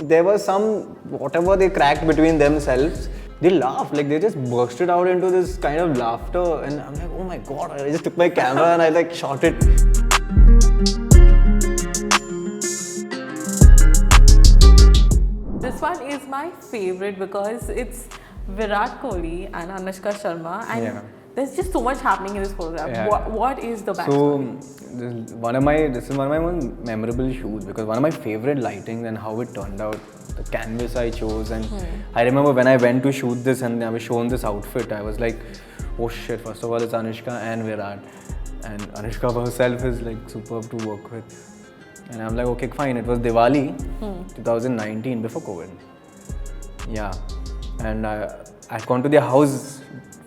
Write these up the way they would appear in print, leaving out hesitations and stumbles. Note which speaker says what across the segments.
Speaker 1: there was some, whatever they cracked between themselves, they laughed, like they just bursted out into this kind of laughter, and I'm like, oh my god, I just took my camera and I like shot it.
Speaker 2: This one is my favorite because it's Virat Kohli and Anushka Sharma, and there's just so much happening in this photograph. What is the backstory?
Speaker 1: So this is one of my most memorable shoots because one of my favorite lightings and how it turned out, the canvas I chose, and I remember when I went to shoot this and I was shown this outfit, I was like, oh shit, first of all it's Anushka and Virat, and Anushka herself is like superb to work with. And I'm like, okay, fine. It was Diwali 2019, before COVID. Yeah. And I'd gone to their house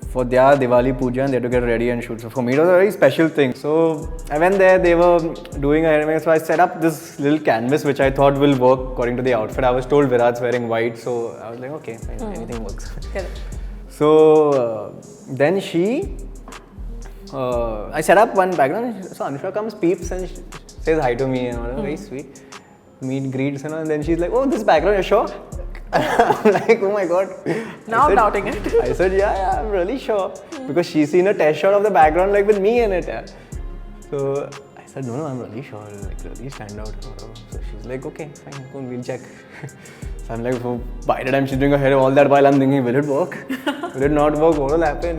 Speaker 1: for their Diwali puja and they had to get ready and shoot. So for me, it was a very special thing. So I went there, they were doing a hair. So I set up this little canvas which I thought will work according to the outfit. I was told Virat's wearing white, so I was like, okay, fine, anything works. So then I set up one background. So Anushka comes, peeps, and says hi to me, and very sweet. Meet, greets, and then she's like, oh, this background, you're sure? I'm like, oh my god.
Speaker 2: Now I'm doubting it.
Speaker 1: I said, yeah, I'm really sure. Because she's seen a test shot of the background like with me in it. Yeah. So I said, no, I'm really sure. Like, really stand out. So she's like, okay, fine, cool, we'll check. So I'm like, oh, by the time she's doing her hair, all that while I'm thinking, will it work? Will it not work? What will happen?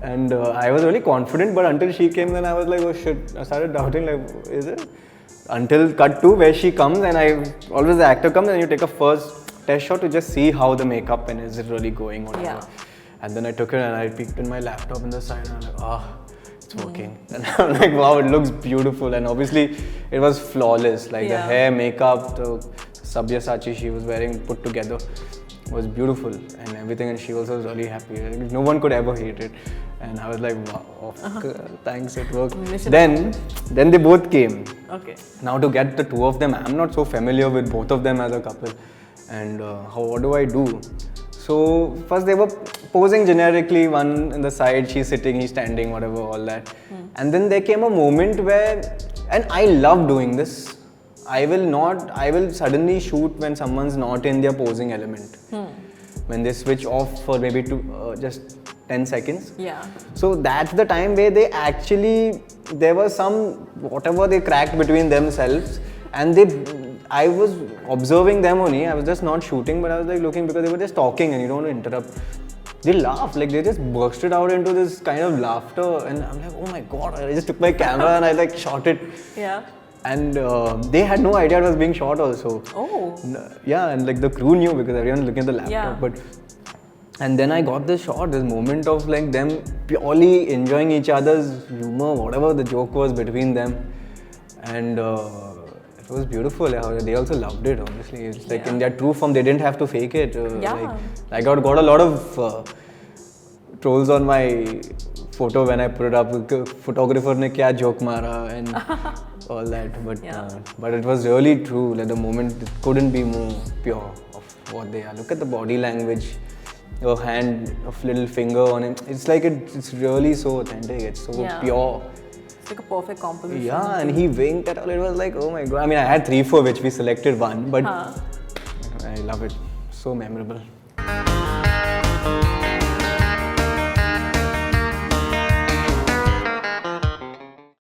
Speaker 1: And I was really confident, but until she came, then I was like, oh shit. I started doubting, like, is it? Until cut to where she comes, and always the actor comes and you take a first test shot to just see how the makeup and is it really going or whatever. And then I took it and I peeked in my laptop in the side and I'm like, it's working. And I'm like, wow, it looks beautiful. And obviously it was flawless. Like the hair, makeup, the Sabyasachi she was wearing put together was beautiful and everything, and she also was really happy. No one could ever hate it. And I was like, wow, thanks, it worked. Then they both came.
Speaker 2: Okay.
Speaker 1: Now to get the two of them, I'm not so familiar with both of them as a couple. And what do I do? So first they were posing generically, one in the side, she's sitting, he's standing, whatever, all that. And then there came a moment where, and I love doing this, I will suddenly shoot when someone's not in their posing element. When they switch off for maybe just 10 seconds.
Speaker 2: Yeah.
Speaker 1: So that's the time where there was some, whatever they cracked between themselves, and I was observing them only. I was just not shooting, but I was like looking because they were just talking and you don't want to interrupt. They laughed, like they just bursted out into this kind of laughter, and I'm like, oh my god, I just took my camera and I like shot it.
Speaker 2: Yeah.
Speaker 1: And they had no idea it was being shot also.
Speaker 2: Oh.
Speaker 1: Yeah, and like the crew knew because everyone was looking at the laptop.
Speaker 2: Yeah.
Speaker 1: And then I got this shot, this moment of like them purely enjoying each other's humor, whatever the joke was between them. And it was beautiful. They also loved it, honestly. It's like in their true form, they didn't have to fake it. Like, I got a lot of trolls on my photo when I put it up. Photographer ne kya joke mara and all that. But it was really true. Like the moment, it couldn't be more pure of what they are. Look at the body language. Your hand, a little finger on it. It's like it's really so authentic. It's so pure.
Speaker 2: It's like a perfect composition.
Speaker 1: Yeah, and he winked at all. It was like, oh my god. I mean, I had 3-4 which we selected one, but I love it. So memorable.